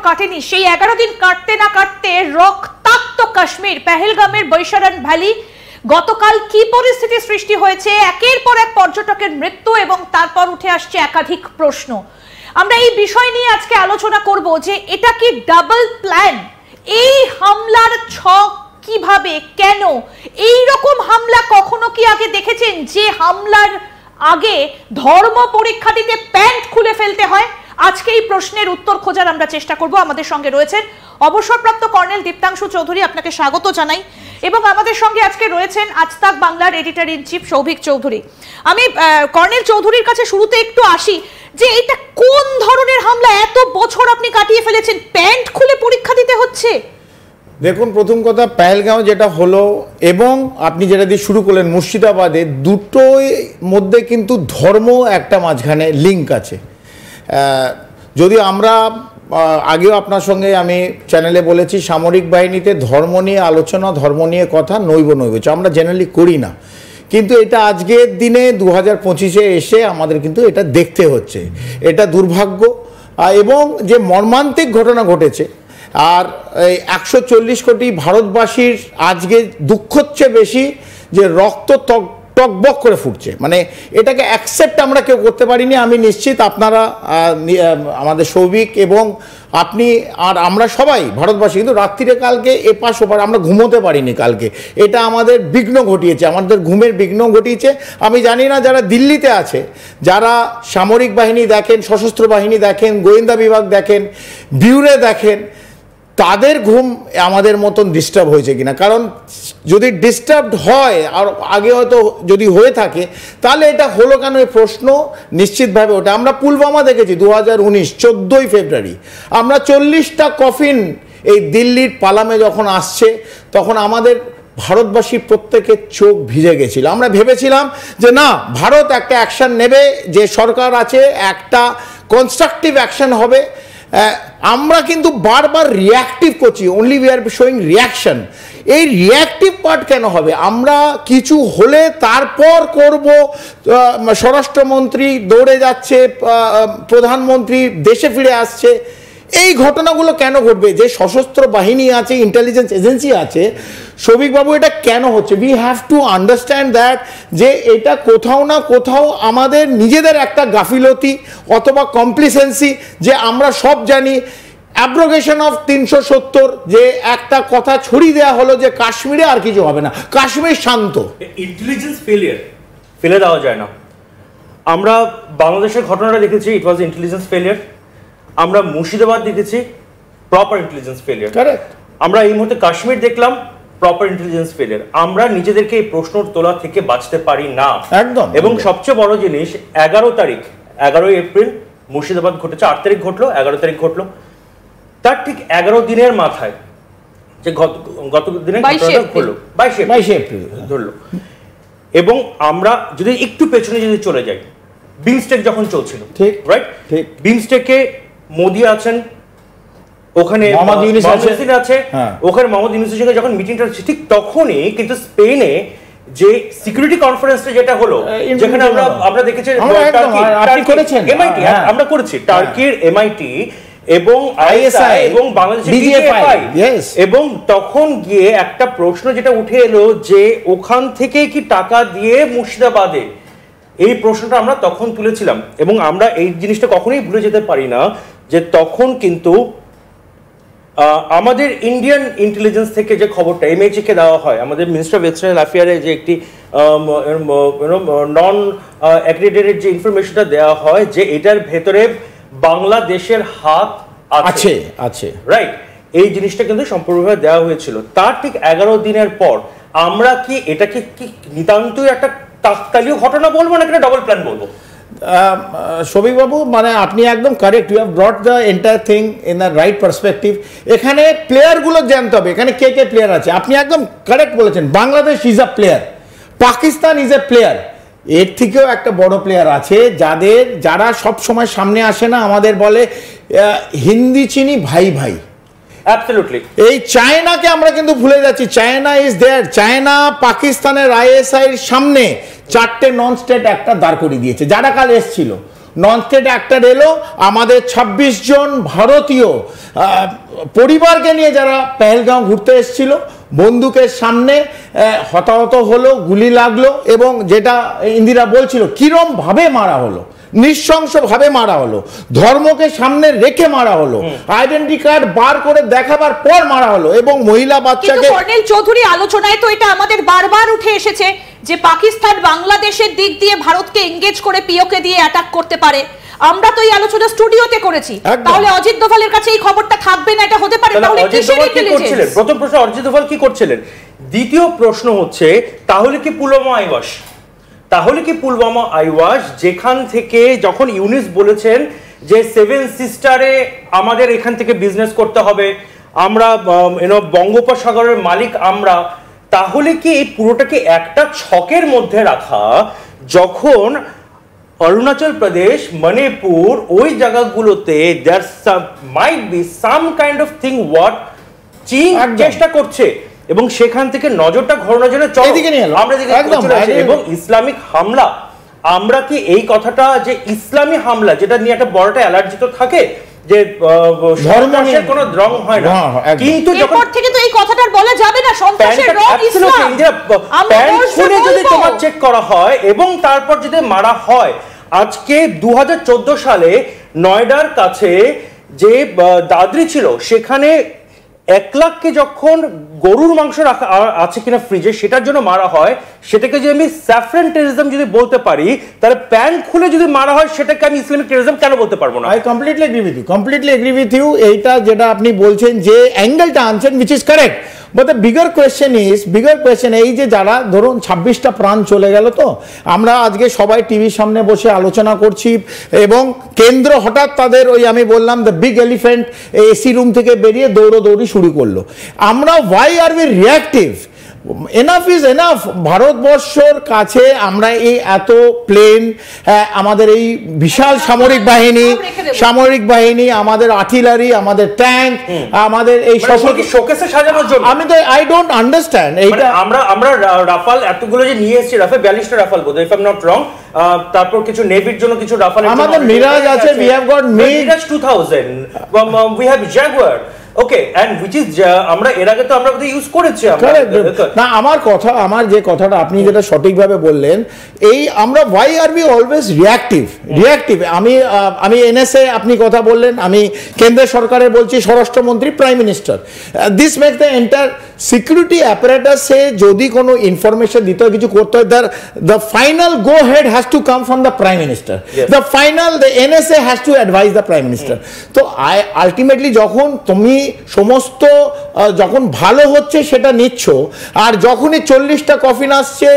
কাটেনি, সেই 11 দিন কাটতে না কাটতে রক্তাক্ত কাশ্মীর, পেহেলগামের বৈশারান ভ্যালি, গতকাল কি পরিস্থিতি সৃষ্টি হয়েছে, একের পর এক পর্যটকের মৃত্যু এবং তারপর উঠে আসছে একাধিক প্রশ্ন। আমরা এই বিষয় নিয়ে আজকে আলোচনা করব যে এটা কি ডাবল প্ল্যান, এই হামলার ছক কিভাবে, কেন, এই রকম হামলা কখনো কি আগে দেখেছেন যে হামলার আগে ধর্ম পরীক্ষা দিতে প্যান্ট খুলে ফেলতে হয়? আজকে এই প্রশ্নের উত্তর খোঁজার আমরা চেষ্টা করব। আমাদের সঙ্গে রয়েছেন অবসরপ্রাপ্ত কর্নেল দীপ্তাংশু চৌধুরী, আপনাকে স্বাগত জানাই। এবং আমাদের সঙ্গে আজকে রয়েছেন আজ তাক বাংলার editor in chief Souvik Chowdhury. আমি কর্নেল চৌধুরীর কাছে শুরুতে একটু আসি যে এটা কোন ধরনের হামলা, এত বছর আপনি কাটিয়ে ফেলেছেন, প্যান্ট খুলে পরীক্ষা দিতে হচ্ছে? দেখুন, প্রথম কথা, পেহেলগাঁও যেটা হলো এবং আপনি যেটা দিয়ে শুরু করলেন মুর্শিদাবাদে, দুটোর মধ্যে কিন্তু ধর্ম একটা মাঝখানে লিঙ্ক আছে। যদি আমরা আগেও আপনার সঙ্গে আমি চ্যানেলে বলেছি, সামরিক বাহিনীতে ধর্ম নিয়ে আলোচনা, ধর্ম নিয়ে কথা নৈব আমরা জেনারেলি করি না, কিন্তু এটা আজকের দিনে 2025-এ এসে আমাদের কিন্তু এটা দেখতে হচ্ছে। এটা দুর্ভাগ্য এবং যে মর্মান্তিক ঘটনা ঘটেছে। আর এই 140 কোটি ভারতবাসীর আজকে দুঃখ হচ্ছে বেশি যে রক্ত টকবক করে ফুটছে, মানে এটাকে অ্যাকসেপ্ট আমরা কেউ করতে পারিনি। আমি নিশ্চিত আপনারা, আমাদের সৌভিক এবং আপনি আর আমরা সবাই ভারতবাসী কিন্তু রাত্রিরে কালকে এপাশ ওপার আমরা ঘুমোতে পারিনি কালকে। এটা আমাদের বিঘ্ন ঘটিয়েছে, আমাদের ঘুমের বিঘ্ন ঘটিয়েছে। আমি জানি না যারা দিল্লিতে আছে, যারা সামরিক বাহিনী দেখেন, সশস্ত্র বাহিনী দেখেন, গোয়েন্দা বিভাগ দেখেন, ব্যুরো দেখেন, তাদের ঘুম আমাদের মতন ডিস্টার্ব হয়েছে কিনা। কারণ যদি ডিস্টার্বড হয় আর আগে হয়তো যদি হয়ে থাকে, তাহলে এটা হলো কেন এই প্রশ্ন নিশ্চিতভাবে ওটা। আমরা পুলওয়ামা দেখেছি 2019 14ই ফেব্রুয়ারি, আমরা 40টা কফিন এই দিল্লির পালামে যখন আসছে, তখন আমাদের ভারতবাসী প্রত্যেকের চোখ ভিজে গেছিল। আমরা ভেবেছিলাম যে না, ভারত একটা অ্যাকশন নেবে, যে সরকার আছে একটা কনস্ট্রাকটিভ অ্যাকশন হবে। আমরা কিন্তু বারবার রিয়াক্টিভ করছি, only we are showing reaction. এই রিয়াক্টিভ পার্ট কেন হবে? আমরা কিছু হলে তারপর করব। স্বরাষ্ট্রমন্ত্রী দৌড়ে যাচ্ছে, প্রধানমন্ত্রী দেশে ফিরে আসছে, এই ঘটনাগুলো কেন ঘটবে? যে সশস্ত্র বাহিনী আছে, ইন্টেলিজেন্স এজেন্সি আছে, সৌভিকবাবু, এটা কেন হচ্ছে? We have to understand that যে এটা কোথাও না কোথাও আমাদের নিজেদের একটা গাফিলতি অথবা কমপ্লিসেন্সি, যে আমরা সব জানি অ্যাব্রোগেশন অফ 370, যে একটা কথা ছড়িয়ে দেওয়া হলো যে কাশ্মীরে আর কিছু হবে না, কাশ্মীর শান্ত। ইন্টেলিজেন্স ফেলে দেওয়া যায় না। আমরা বাংলাদেশের ঘটনাটা দেখেছি, ইট ওয়াজ ইন্টেলিজেন্স ফেলিয়ার। আমরা মুর্শিদাবাদ দেখেছি, প্রপার ইন্টেলিজেন্স ফেলিয়ার। কারেক্ট। আমরা এই মুহূর্তে কাশ্মীর দেখলাম, প্রপার ইন্টেলিজেন্স ফেলিয়ার। আমরা নিজেদেরকে এই প্রশ্ন তোলা থেকে বাঁচতে পারি না একদম। এবং সবচেয়ে বড় জিনিস, 11 এপ্রিল মুর্শিদাবাদ ঘটেছে, 8 তারিখ ঘটলো, 11 তারিখ ঘটলো, তার ঠিক 11 দিনের মাথায় যে গত দিনে 22 এপ্রিল ধরলো। এবং আমরা যদি একটু পেছনে যদি চলে যাই, বিমস্টেক যখন চলছিল, ঠিক রাইট, ঠিক, বিমস্টেকে মোদি আছেন, ওখানে মোহাম্মদ ইউনূস আছে, ওখানে মোহাম্মদ ইউনূসের সঙ্গে যখন মিটিংটা হচ্ছে, ঠিক তখনই কিন্তু স্পেনে যে সিকিউরিটি কনফারেন্সটা যেটা হলো, যেখানে আমরা দেখেছি এমআইটি, আমরা করেছি টার্কির এমআইটি এবং আইএসআই এবং বাংলাদেশের ডিজিএফআই, এবং তখন গিয়ে একটা প্রশ্ন যেটা উঠে এলো যে ওখান থেকে কি টাকা দিয়ে মুর্শিদাবাদে, এই প্রশ্নটা আমরা তখন তুলেছিলাম। এবং আমরা এই জিনিসটা কখনোই ভুলে যেতে পারি না যে তখন কিন্তু আমাদের ইন্ডিয়ান ইন্টেলিজেন্স থেকে যে খবরটা এমএইচএ কে দেওয়া হয়, আমাদের মিনিস্টার অফ এক্সটার্নাল অ্যাফেয়ারে যে একটি নন অ্যাক্রিডিটেড যে ইনফরমেশনটা দেওয়া হয়, যে এটার ভেতরে বাংলাদেশের হাত আছে আছে, রাইট, এই জিনিসটা কিন্তু সম্পূর্ণভাবে দেওয়া হয়েছিল। তার ঠিক 11 দিনের পর আমরা কি এটাকে কি নিতান্তই একটা কাকতালীয় ঘটনা বলবো, নাকি ডাবল প্ল্যান বলবো? সৌভিকবাবু, মানে আপনি একদম correct, you have brought the entire thing in the right perspective. এখানে প্লেয়ারগুলো জানতে হবে, এখানে কে কে প্লেয়ার আছে। আপনি একদম কারেক্ট বলেছেন, Bangladesh is a player, Pakistan is a player, এর থেকেও একটা বড় প্লেয়ার আছে যারা সব সময় সামনে আসে না, আমাদের বলে হিন্দি চিনি ভাই ভাই। অ্যাবসলিউটলি। এই চায়নাকে আমরা কিন্তু ভুলে যাচ্ছি, চায়না ইজ দেয়ার। চায়না পাকিস্তানের আইএসআই এর সামনে 4টে নন স্টেট একটা দাঁড় করিয়ে দিয়েছে, যারা কাল এসেছিল। নন স্টেট অ্যাক্টর এলো, আমাদের 26 জন ভারতীয় পরিবারকে নিয়ে যারা পেহেলগাঁও ঘুরতে এসেছিল বন্দুকের সামনে হতাহত হলো, গুলি লাগলো, এবং যেটা ইন্দিরা বলছিল কিরম ভাবে মারা হলো, নৃশংসভাবে মারা হলো, ধর্মকে সামনে রেখে মারা হলো, আইডেন্টি কার্ড বার করে দেখাবার পর মারা হলো, এবং মহিলা বাচ্চাকে। কর্নেল চৌধুরী আলোচনায় তো এটা আমাদের বারবার উঠে এসেছে যে পাকিস্তান বাংলাদেশের দিক দিয়ে ভারতকে এনগেজ করে পিওকে দিয়ে অ্যাটাক করতে পারে। আমরা তো এই আলোচনা স্টুডিওতে করেছি, তাহলে অজিত দোভালের কাছে এই খবরটা থাকবে না, এটা হতে পারে? তাহলে কিসের ইন্টেলিজেন্স? প্রথম প্রশ্ন অজিত দোভাল কি করছিলেন, দ্বিতীয় প্রশ্ন হচ্ছে তাহলে কি পুলওয়ামা আইওয়াস, তাহলে কি পুলওয়ামা আইওয়াস যেখান থেকে যখন ইউনিস বলেছেন যে 7 সিস্টারে আমাদের এখান থেকে বিজনেস করতে হবে, আমরা বঙ্গোপসাগরের মালিক আমরা, তাহলে কি এই পুরোটাকে একটা ছকের মধ্যে রাখা, যখন অরুণাচল প্রদেশ, মণিপুর ওই জায়গাগুলোতে there might be some kind of thing what চীন চেষ্টা করছে, এবং সেখান থেকে নজরটা ঘোরানোর জন্য আমরা এবং ইসলামিক হামলা, আমরা কি এই কথাটা যে ইসলামী হামলা যেটা নিয়ে একটা বড়টা অ্যালার্জি তো থাকে যে ধর্মের কোনো রং হয় না, কিন্তু এরপর থেকে তো এই কথাটা বলা যাবে না, সন্ত্রাসের রং ইসলাম। প্যান্ট খুলে যদি তোমার চেক করা হয় এবং তারপর যদি মারা হয়, আজকে 2014 সালে নয়ডার কাছে যে দাদরি ছিল সেখানে 1 লাখকে যখন গরুর মাংস রাখা আছে কিনা ফ্রিজে সেটার জন্য মারা হয়, সেটাকে যদি আমি স্যাফরান টেররিজম যদি বলতে পারি, তাহলে প্যান্ট খুলে যদি মারা হয় সেটাকে আমি ইসলামিক টেররিজম কেন বলতে পারবো না? I completely agree with you. এইটা যেটা আপনি বলছেন যে অ্যাঙ্গেলটা আনছেন which is correct, but the bigger question এই যে যারা ধরুন 26টা প্রাণ চলে গেল, তো আমরা আজকে সবাই টিভির সামনে বসে আলোচনা করছি, এবং কেন্দ্র হঠাৎ তাদের ওই আমি বললাম the big elephant AC room থেকে বেরিয়ে দৌড়ি শুরু করলো। আমরা why are we reactive? Enough is enough. ভারতবর্ষর কাছে আমরা এই এত প্লেন, আমাদের এই বিশাল সামরিক বাহিনী, আমাদের আর্টিলারি, আমাদের ট্যাঙ্ক, আমাদের এই শোকেসে সাজানোর জন্য, আমি তো আই ডোন্ট আন্ডারস্ট্যান্ড এইটা। আমরা রাফাল এতগুলো যে নিয়ে এসেছি, রাফাল 42টা রাফাল বোধ, if I am not wrong, তারপর কিছু নেভির জন্য কিছু রাফাল, আমাদের মিরাজ আছে, we have got Mirage 2000, we have Jaguar, okay, and which is আমরা এর আগে তো আমরা ইউজ করেছি। না, আমার যে কথাটা আপনি যেটা সঠিকভাবে বললেন, এই আমরা why are we always reactive. আমি এনএসএ আপনি কথা বললেন, আমি কেন্দ্র সরকারের বলছি, স্বরাষ্ট্রমন্ত্রী, prime minister, this make the entire security অ্যাপারেটাসে যদি কোনো ইনফরমেশন দিতে হয়, কিছু করতে হয়, the final go head has to come from the prime minister, the NSA has to advise the prime minister. তো আলটিমেটলি যখন তুমি সমস্ত যখন ভালো হচ্ছে সেটা নিচ্ছ, আর যখনই 40টা কফিন আসছে,